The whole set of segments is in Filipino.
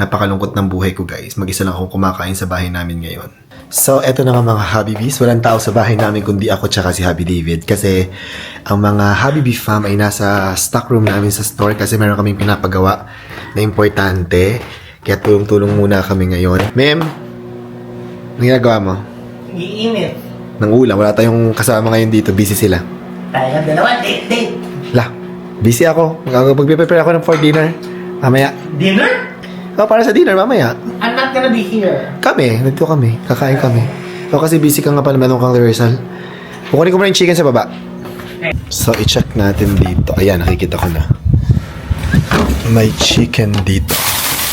Napakalungkot ng buhay ko guys. Mag-isa lang akong kumakain sa bahay namin ngayon. So, eto na nga mga Habibis. Walang tao sa bahay namin kundi ako tsaka si Habi David. Kasi ang mga Habibi fam ay nasa stock room namin sa store kasi meron kaming pinapagawa na importante. Kaya tulong-tulong muna kami ngayon. Ma'am, anong ginagawa mo? Iinit. Nang ulam, wala tayong kasama ngayon dito. Busy sila. Tayo ng dalawa, date. La, busy ako. Mag-prepare ako ng for dinner. Mamaya. Dinner? Oh, para sa dinner, mamaya. I'm not gonna be here. Kami, nandito kami. Kakain kami. O kasi busy ka nga pa naman kang rehearsal. Kukunin ko muna yung chicken sa baba. So, i-check natin dito. Ayan, nakikita ko na. May chicken dito.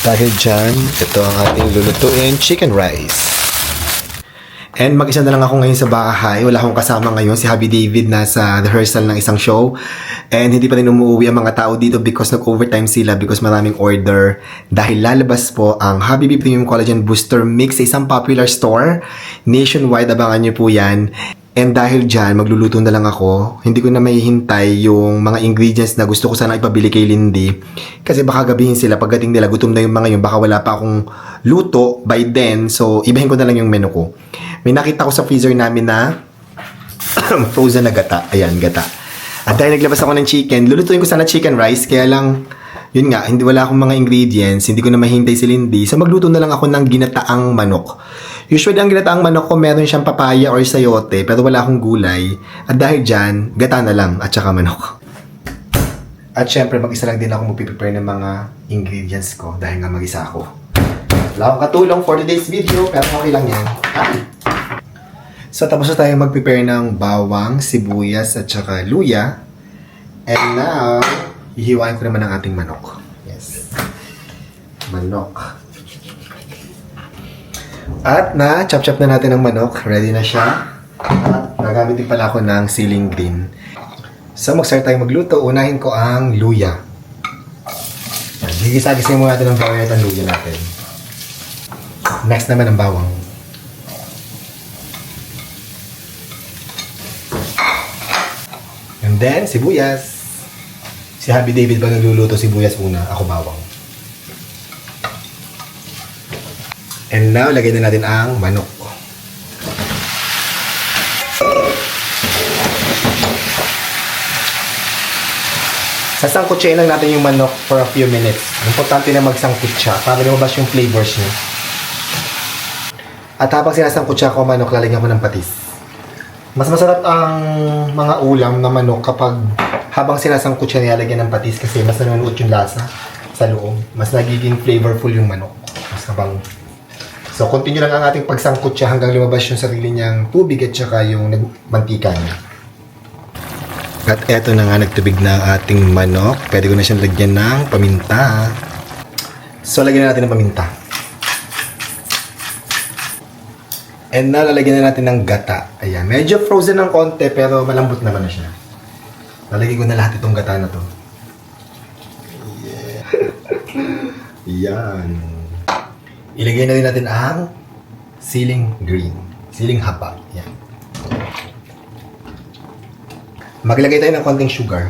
Dahil dyan, ito ang ating lulutuin, chicken rice. And mag-isa na lang ako ngayon sa bahay. Wala akong kasama ngayon. Si Habi David nasa rehearsal ng isang show. And hindi pa rin umuwi ang mga tao dito because nag-overtime sila because maraming order. Dahil lalabas po ang Habibi Premium Collagen Booster Mix sa isang popular store. Nationwide, abangan nyo po yan. And dahil dyan, magluluto na lang ako. Hindi ko na mahihintay yung mga ingredients na gusto ko sana ipabili kay Lindy. Kasi baka gabihin sila, pagdating nila, gutom na yung mga yun. Baka wala pa akong luto by then. So, ibahin ko na lang yung menu ko. May nakita ko sa freezer namin na frozen na gata. Ayan, gata. At dahil naglabas ako ng chicken, lulutuin ko sana chicken rice. Kaya lang, yun nga, hindi wala akong mga ingredients. Hindi ko na mahintay si Lindy. So, magluto na lang ako ng ginataang manok. Usually, ang ginataang manok ko, meron siyang papaya or sayote, pero wala akong gulay. At dahil dyan, gata na lang at saka manok. At syempre, mag-isa lang din ako magpiprepare ng mga ingredients ko dahil nga mag-isa ako. Wala akong katulong for today's video, pero okay lang yan. So, tapos na tayo mag-prepare ng bawang, sibuyas, at saka luya. And now, hihiwain ko naman ang ating manok. Yes. Manok. At na-chop-chop na natin ang manok. Ready na siya. At nagamit din pala ako ng ceiling green. So, mag-start tayo magluto. Unahin ko ang luya. Gigisa-gisay muna natin ang bawang at ang luya natin. Next naman ang bawang. And then, sibuyas. Si Habi David ba nagluluto sibuyas una? Ako bawang. And now, lagay na natin ang manok. Sasangkutsain lang natin yung manok for a few minutes. Importante na magsangkut siya para lumabas yung flavors niya. At habang sinasangkutsa ko manok, lalagyan ko ng patis. Mas masarap ang mga ulam na manok kapag habang sinasangkutsa nilalagyan ng patis kasi mas nanunuot yung lasa sa loob. Mas nagiging flavorful yung manok. Mas kabang. So, continue lang ang ating pagsangkot siya hanggang lumabas yung sarili niyang tubig at saka yung mantika niya. At eto na nga, nagtubig na ang ating manok. Pwede ko na siyang lagyan ng paminta. So, lagyan na natin ng paminta. And now, lalagyan na natin ng gata. Ayan, medyo frozen ng konti pero malambot naman na siya. Lalagyan ko na lahat itong gata na to. Yeah. Yan. Ilagay na rin natin ang ceiling green. Ceiling haba. Yan. Maglagay tayo ng konting sugar.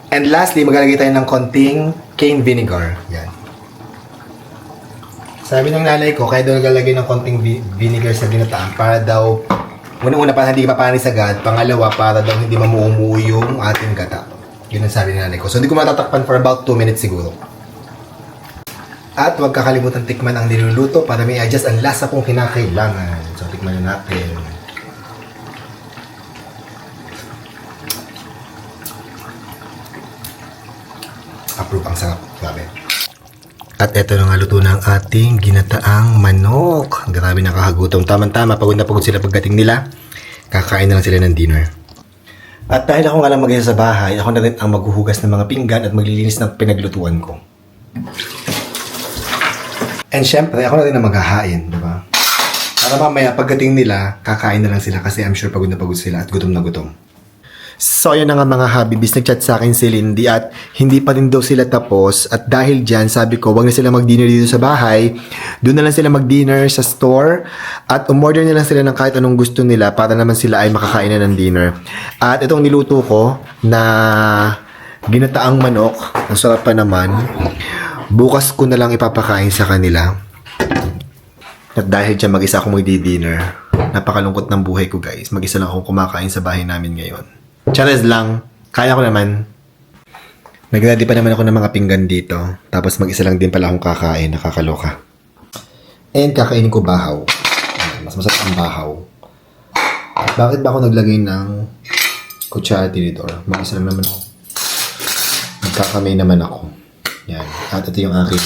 And lastly, maglalagay tayo ng konting cane vinegar. Yan. Sabi ng nanay ko, kaya daw naglalagay ng konting vinegar sa ginataan para daw, una-una para hindi mapanis agad, pangalawa para daw hindi mamuumuo yung ating gata. Yun ang sabi ng nanay ko. So, hindi ko matatakpan for about 2 minutes siguro. At huwag kakalimutan tikman ang niluluto para may adjust ang lasa kong kinakailangan. So, tikman na natin. Approve, ang sarap. Grabe. At eto na nga luto ng ating ginataang manok. Grabe, nakakagutom. Tama-tama, pagod na pagod sila pagdating nila. Kakain na lang sila ng dinner. At dahil ako nga lang mag-isa sa bahay, ako na rin ang maghuhugas ng mga pinggan at maglilinis ng pinaglutuan ko. And syempre, ako na rin ang maghahain, di ba? Para mamaya, pagdating nila, kakain na lang sila kasi I'm sure pagod na pagod sila at gutom na gutom. So, yun na nga mga Habibis, nag-chat sa akin si Lindy at hindi pa rin daw sila tapos. At dahil dyan, sabi ko, wag na sila mag-dinner dito sa bahay. Doon na lang sila mag-dinner sa store at umorder na lang sila ng kahit anong gusto nila para naman sila ay makakain na ng dinner. At itong niluto ko na ginataang manok, ang sarap pa naman. Bukas ko na lang ipapakain sa kanila. At dahil dyan mag-isa akong magdi-dinner, napakalungkot ng buhay ko guys. Mag-isa lang akong kumakain sa bahay namin ngayon. Chares lang. Kaya ko naman. Nag-ready pa naman ako ng mga pinggan dito. Tapos mag-isa lang din pala akong kakain. Nakakaloka. And kakainin ko bahaw. Mas masarap ang bahaw. Bakit ba ako naglagay ng kutsara tinidor? Mag-isa lang naman ako. Magkakamay naman ako. Yan. At ito yung aking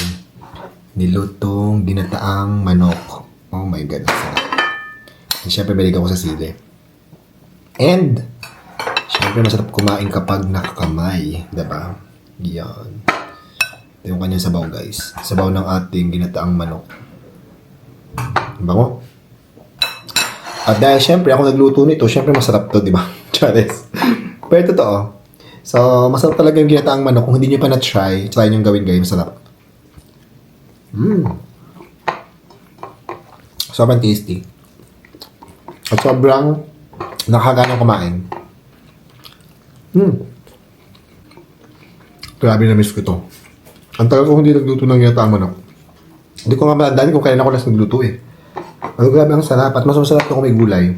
nilutong ginataang manok. Oh my God. Sarap. And syempre, balik ako sa sili. And, syempre, masarap kumain kapag nakakamay. Diba? Yan. Ito yung kanyang sabaw, guys. Sabaw ng ating ginataang manok. Bango. At dahil syempre, ako nagluto nito, syempre masarap to, diba? Chares. Pero totoo. So, masarap talaga yung ginataang manok. Kung hindi nyo pa na-try, try nyo gawin guys. Masarap. Sobrang tasty. At sobrang nakakaganong kumain. Grabe na miss ko ito. Ang tagal ko hindi nagluto ng ginataang manok. Hindi ko nga malandaan kung kailan ako last nagluto eh. Pero grabe ang sarap. At mas masarap ito kung may gulay.